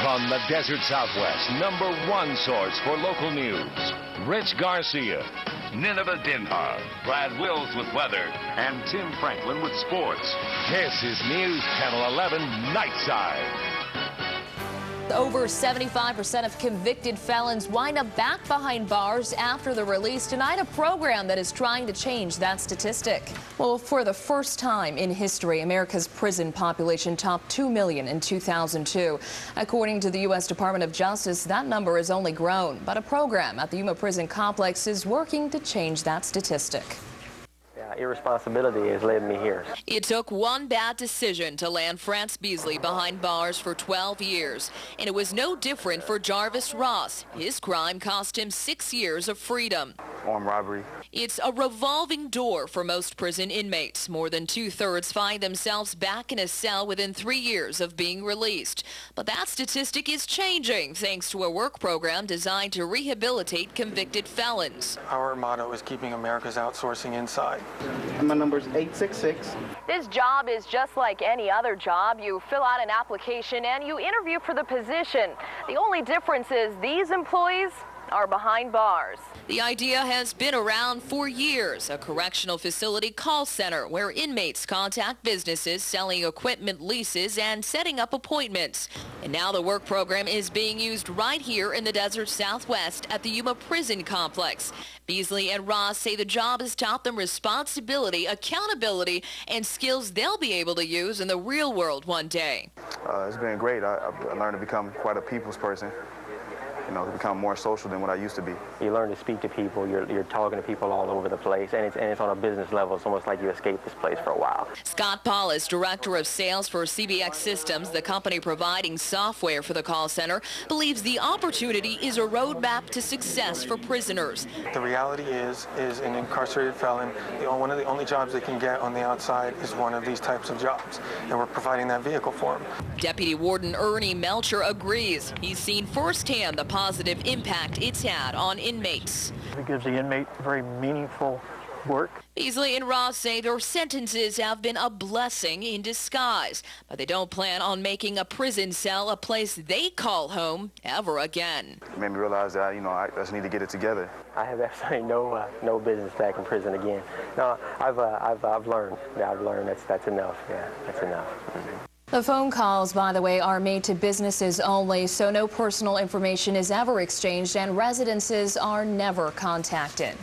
From the desert Southwest, #1 source for local news, Rich Garcia, Nineveh Dinhar, Brad Wills with weather, and Tim Franklin with sports. This is News Channel 11 Nightside. Over 75% of convicted felons wind up back behind bars after the release. Tonight, a program that is trying to change that statistic. Well, for the first time in history, America's prison population topped 2 million in 2002. According to the U.S. Department of Justice, that number has only grown. But a program at the Yuma Prison Complex is working to change that statistic. Irresponsibility has led me here. It took one bad decision to land France Beasley behind bars for 12 years. And it was no different for Jarvis Ross. His crime cost him 6 years of freedom. Armed robbery. It's a revolving door for most prison inmates. More than 2/3 find themselves back in a cell within 3 years of being released. But that statistic is changing thanks to a work program designed to rehabilitate convicted felons. Our motto is keeping America's outsourcing inside. My number is 866. This job is just like any other job. You fill out an application and you interview for the position. The only difference is these employees are behind bars. The idea has been around for years, a correctional facility call center where inmates contact businesses selling equipment leases and setting up appointments. And now the work program is being used right here in the desert Southwest at the Yuma Prison Complex. Beasley and Ross say the job has taught them responsibility, accountability, and skills they'll be able to use in the real world one day. It's been great. I learned to become quite a people's person. To become more social than what I used to be. You learn to speak to people. You're talking to people all over the place, and it's on a business level. It's almost like you escaped this place for a while. Scott Paulus, director of sales for CBX Systems, the company providing software for the call center, believes the opportunity is a roadmap to success for prisoners. The reality is an incarcerated felon, one of the only jobs they can get on the outside is one of these types of jobs, and we're providing that vehicle for them. Deputy Warden Ernie Melcher agrees. He's seen firsthand the positive impact it's had on inmates. It gives the inmate very meaningful work. Beasley and Ross say their sentences have been a blessing in disguise, but they don't plan on making a prison cell a place they call home ever again. It made me realize that, I just need to get it together. I have absolutely no business back in prison again. No, I've learned. Yeah, I've learned that's enough. Yeah, that's enough. The phone calls, by the way, are made to businesses only, so no personal information is ever exchanged and residences are never contacted.